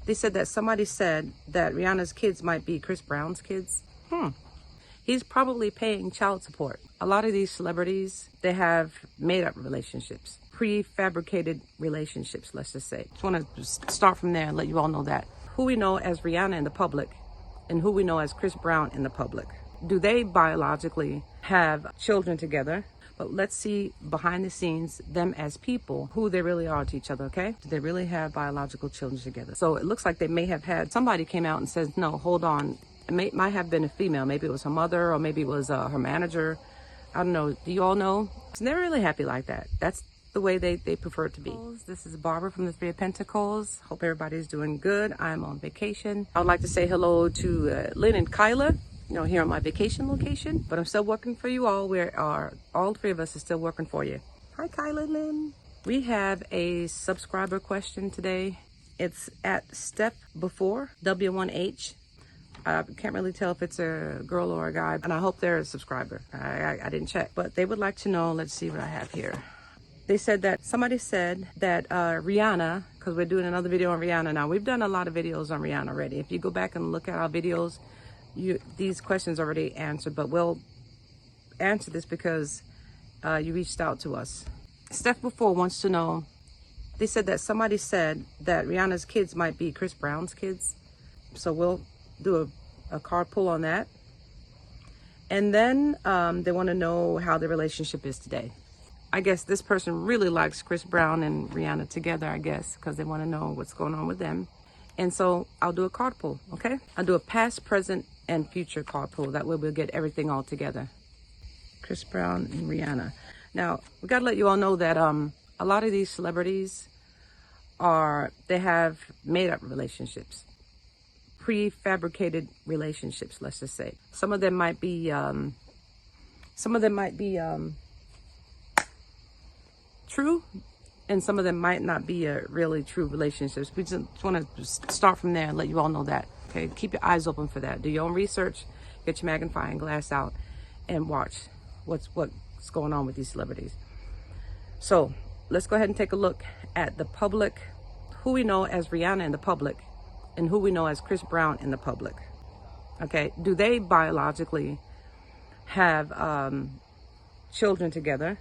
They said that somebody said that Rihanna's kids might be Chris Brown's kids. He's probably paying child support. A lot of these celebrities, they have made-up relationships, prefabricated relationships, let's just say. Just want to start from there and let you all know that. Who we know as Rihanna in the public and who we know as Chris Brown in the public. Do they biologically have children together? But let's see behind the scenes, them as people, who they really are to each other, okay? Do they really have biological children together? So it looks like they may have had, somebody came out and says, no, hold on. It might have been a female. Maybe it was her mother or maybe it was her manager. I don't know. Do you all know? So they're really happy like that. That's the way they prefer it to be. This is Barbara from the Three of Pentacles. Hope everybody's doing good. I'm on vacation. I would like to say hello to Lynn and Kaila, here on my vacation location. But I'm still working for you all. All three of us are still working for you. Hi, Kaila and Lynn. We have a subscriber question today. It's at Step Before, W1H. I can't really tell if it's a girl or a guy, and I hope they're a subscriber. I didn't check, but they would like to know. Let's see what I have here. They said that somebody said that Rihanna, because we're doing another video on Rihanna now. We've done a lot of videos on Rihanna already. If you go back and look at our videos, these questions already answered, but we'll answer this because you reached out to us. Steph Before wants to know, they said that somebody said that Rihanna's kids might be Chris Brown's kids. So we'll do a card pull on that. And then they want to know how the relationship is today. I guess this person really likes Chris Brown and Rihanna together, I guess, because they want to know what's going on with them. And so I'll do a card pull, okay? I'll do a past, present, and future card pull. That way we'll get everything all together. Chris Brown and Rihanna. Now, we got to let you all know that a lot of these celebrities they have made-up relationships. Prefabricated relationships, let's just say. Some of them might be true, and some of them might not be really true relationships. We just want to start from there and let you all know that. Okay, keep your eyes open for that. Do your own research, get your magnifying glass out, and watch what's going on with these celebrities. So let's go ahead and take a look at the public, who we know as Rihanna in the public, and who we know as Chris Brown in the public. Okay, do they biologically have children together,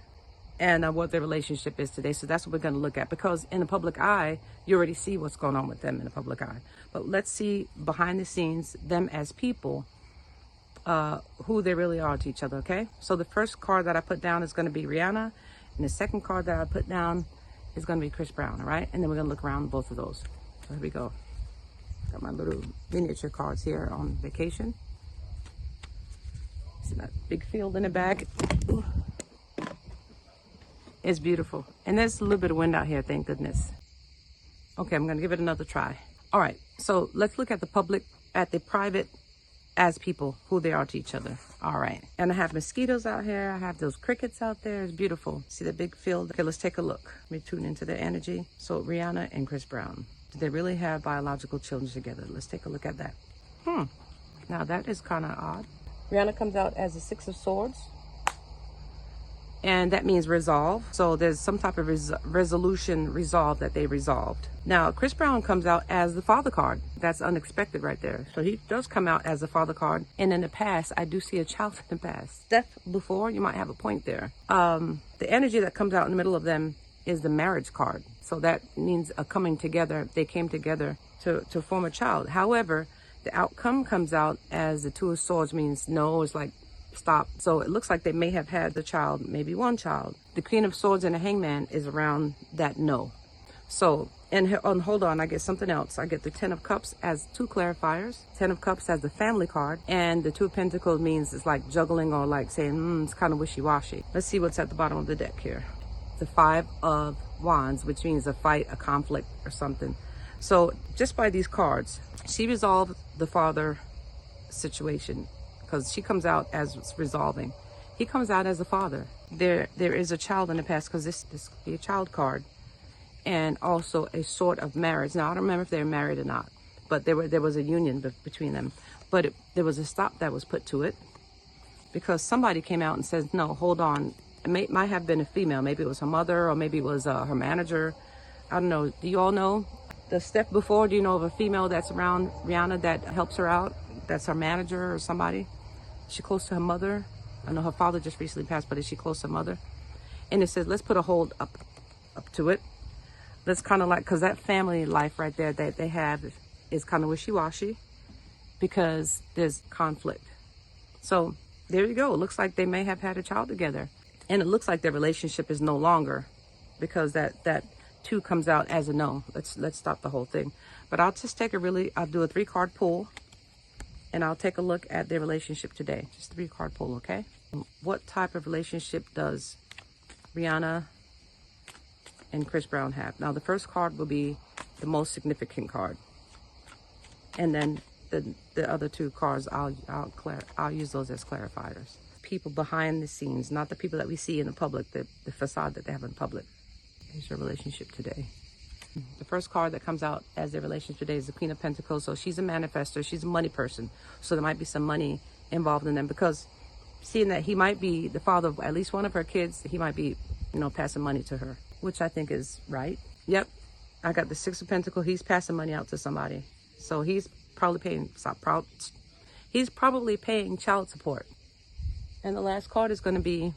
and what their relationship is today? So that's what we're going to look at, because in the public eye, you already see what's going on with them in the public eye. But let's see behind the scenes, them as people, who they really are to each other, okay? So the first card that I put down is going to be Rihanna, and the second card that I put down is going to be Chris Brown, all right? And then we're going to look around both of those. So here we go. Got my little miniature cards here on vacation. See that big field in the back? Ooh. It's beautiful. And there's a little bit of wind out here, thank goodness. Okay, I'm going to give it another try. All right, so let's look at the public, at the private, as people, who they are to each other. All right, and I have mosquitoes out here. I have those crickets out there. It's beautiful. See the big field? Okay, let's take a look. Let me tune into their energy. So Rihanna and Chris Brown. Do they really have biological children together? Let's take a look at that. Now that is kind of odd. Rihanna comes out as the Six of Swords. And that means resolve. So there's some type of resolution, resolve that they resolved. Now, Chris Brown comes out as the Father card. That's unexpected right there. So he does come out as the Father card. And in the past, I do see a child in the past. Steph Before, you might have a point there. The energy that comes out in the middle of them is the marriage card. So that means a coming together. They came together to form a child. However, the outcome comes out as the Two of Swords, means no, it's like stop. So it looks like they may have had the child, maybe one child. The Queen of Swords and the Hangman is around that no. So, and hold on, I get something else. I get the Ten of Cups as two clarifiers. Ten of Cups as the family card. And the Two of Pentacles means it's like juggling, or like saying, it's kind of wishy-washy. Let's see what's at the bottom of the deck here. The Five of Wands, which means a fight, a conflict, or something. So just by these cards, she resolved the father situation, because she comes out as resolving. He comes out as a father. There is a child in the past, because this could be a child card, and also a sort of marriage. Now I don't remember if they were married or not, but there was a union between them. But there was a stop that was put to it, because somebody came out and said, no, hold on. It might have been a female. Maybe it was her mother, or maybe it was her manager. I don't know. Do you all know? the step before, do you know of a female that's around Rihanna that helps her out? That's her manager or somebody? Is she close to her mother? I know her father just recently passed, but is she close to her mother? And it says, let's put a hold up to it. That's kind of like, because that family life right there that they have is kind of wishy-washy because there's conflict. So there you go. It looks like they may have had a child together. And it looks like their relationship is no longer, because that 2 comes out as a no. Let's stop the whole thing. But I'll just take I'll do a 3-card pull, and I'll take a look at their relationship today. Just 3-card pull, okay? What type of relationship does Rihanna and Chris Brown have? Now, the first card will be the most significant card. And then the other 2 cards, I'll use those as clarifiers. People behind the scenes, not the people that we see in the public, the facade that they have in public. Here's your relationship today. The first card that comes out as their relationship today is the Queen of Pentacles. So she's a manifestor. She's a money person. So there might be some money involved in them, because seeing that he might be the father of at least one of her kids, he might be, passing money to her, which I think is right. Yep. I got the 6 of Pentacles. He's passing money out to somebody. So he's probably paying child support. And the last card is going to be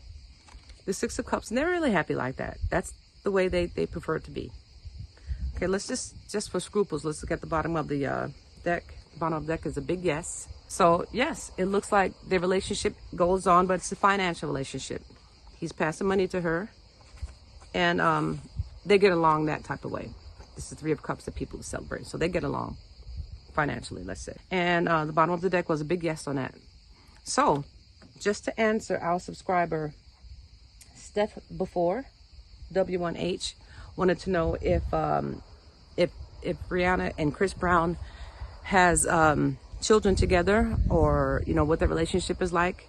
the 6 of Cups. And they're really happy like that. That's the way they prefer it to be. Okay, let's just for scruples, let's look at the bottom of the deck. The bottom of the deck is a big yes. So yes, it looks like their relationship goes on, but it's a financial relationship. He's passing money to her, and they get along that type of way. This is 3 of Cups that people celebrate. So they get along financially, let's say. And the bottom of the deck was a big yes on that. So just to answer our subscriber, Steph before, W1H, wanted to know if Rihanna and Chris Brown has children together, or what their relationship is like.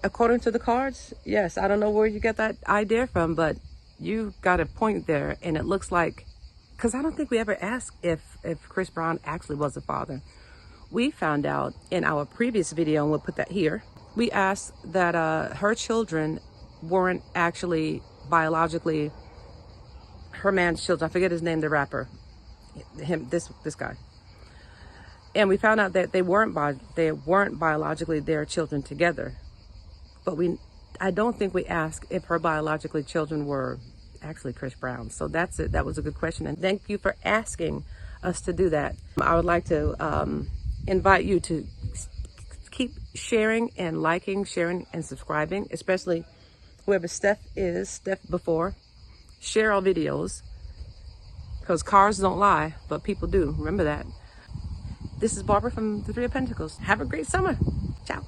According to the cards, yes. I don't know where you get that idea from, but you got a point there. And it looks like, because I don't think we ever asked if Chris Brown actually was a father. We found out in our previous video, and we'll put that here. We asked that her children weren't actually biologically her man's children. I forget his name, the rapper, this guy. And we found out that they weren't biologically their children together. But I don't think we asked if her biologically children were actually Chris Brown. So that's it. That was a good question, and thank you for asking us to do that. I would like to invite you to keep sharing and liking, sharing and subscribing, especially whoever Steph before. Share our videos, because cards don't lie, but people do. Remember that. This is Barbara from the 3 of Pentacles. Have a great summer. Ciao.